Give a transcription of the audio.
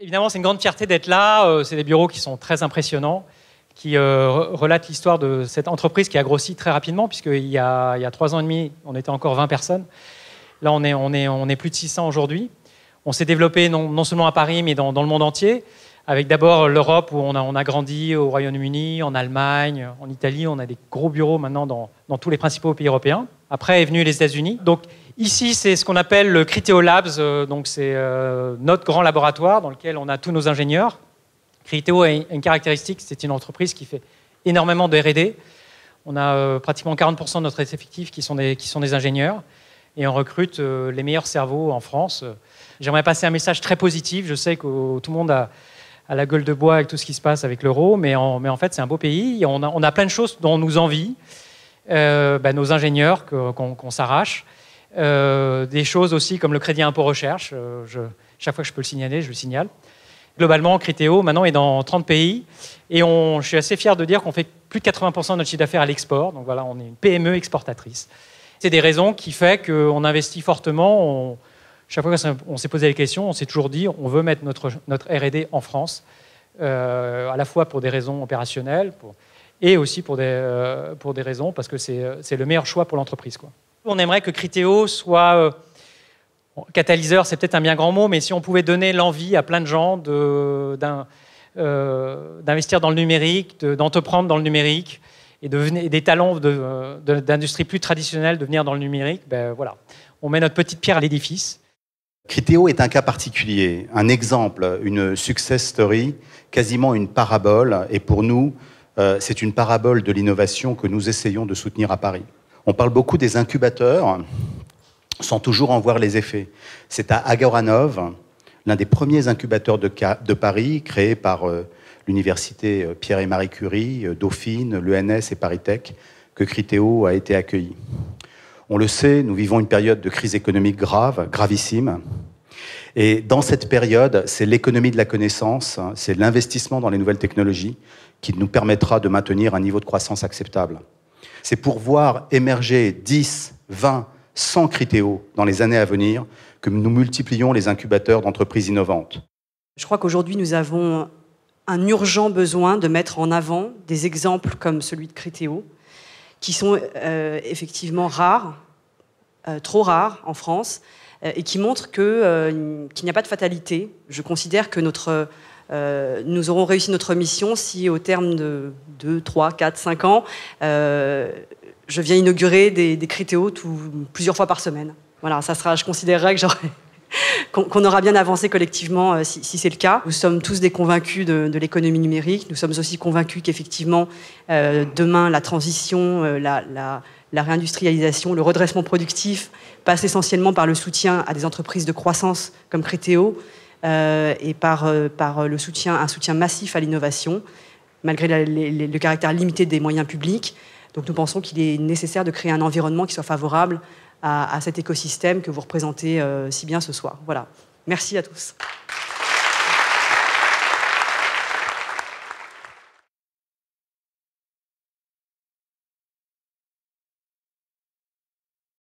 Évidemment, c'est une grande fierté d'être là. C'est des bureaux qui sont très impressionnants, qui relatent l'histoire de cette entreprise qui a grossi très rapidement, puisqu'il y a 3 ans et demi, on était encore 20 personnes. Là, on est plus de 600 aujourd'hui. On s'est développé non seulement à Paris, mais dans le monde entier, avec d'abord l'Europe, où on a grandi au Royaume-Uni, en Allemagne, en Italie. On a des gros bureaux maintenant dans tous les principaux pays européens. Après est venu les États-Unis. Donc ici, c'est ce qu'on appelle le Criteo Labs. Donc c'est notre grand laboratoire dans lequel on a tous nos ingénieurs. Criteo a une caractéristique, c'est une entreprise qui fait énormément de R&D. On a pratiquement 40% de notre effectif qui sont des ingénieurs. Et on recrute les meilleurs cerveaux en France. J'aimerais passer un message très positif. Je sais que tout le monde a la gueule de bois avec tout ce qui se passe avec l'euro, mais en fait, c'est un beau pays. On a plein de choses dont on nous envie. Nos ingénieurs qu'on s'arrache. Des choses aussi comme le crédit impôt recherche. Chaque fois que je peux le signaler, je le signale. Globalement, Criteo, maintenant, est dans 30 pays. Et je suis assez fier de dire qu'on fait plus de 80% de notre chiffre d'affaires à l'export. Donc voilà, on est une PME exportatrice. C'est des raisons qui font qu'on investit fortement. Chaque fois qu'on s'est posé les questions, on s'est toujours dit on veut mettre notre R&D en France, à la fois pour des raisons opérationnelles et aussi pour des raisons parce que c'est le meilleur choix pour l'entreprise, quoi. On aimerait que Criteo soit catalyseur, c'est peut-être un bien grand mot, mais si on pouvait donner l'envie à plein de gens d'investir dans le numérique, d'entreprendre dans le numérique, et des talents d'industrie plus traditionnelle de venir dans le numérique, voilà. On met notre petite pierre à l'édifice. Criteo est un cas particulier, un exemple, une success story, quasiment une parabole. Et pour nous, c'est une parabole de l'innovation que nous essayons de soutenir à Paris. On parle beaucoup des incubateurs, sans toujours en voir les effets. C'est à Agoranov, l'un des premiers incubateurs de Paris, créé par l'université Pierre et Marie Curie, Dauphine, l'ENS et Paris Tech, que Criteo a été accueilli. On le sait, nous vivons une période de crise économique grave, gravissime. Et dans cette période, c'est l'économie de la connaissance, c'est l'investissement dans les nouvelles technologies qui nous permettra de maintenir un niveau de croissance acceptable. C'est pour voir émerger 10, 20, 100 Criteo dans les années à venir que nous multiplions les incubateurs d'entreprises innovantes. Je crois qu'aujourd'hui, nous avons un urgent besoin de mettre en avant des exemples comme celui de Criteo, qui sont effectivement rares, trop rares en France, et qui montrent qu'il n'y a pas de fatalité. Je considère que nous aurons réussi notre mission si, au terme de 2, 3, 4, 5 ans, je viens inaugurer des Criteo plusieurs fois par semaine. Voilà, je considérerais qu'on aura bien avancé collectivement si c'est le cas. Nous sommes tous des convaincus de l'économie numérique. Nous sommes aussi convaincus qu'effectivement, demain, la transition, la réindustrialisation, le redressement productif passe essentiellement par le soutien à des entreprises de croissance comme Criteo et par un soutien massif à l'innovation, malgré le caractère limité des moyens publics. Donc nous pensons qu'il est nécessaire de créer un environnement qui soit favorable à cet écosystème que vous représentez si bien ce soir. Voilà. Merci à tous.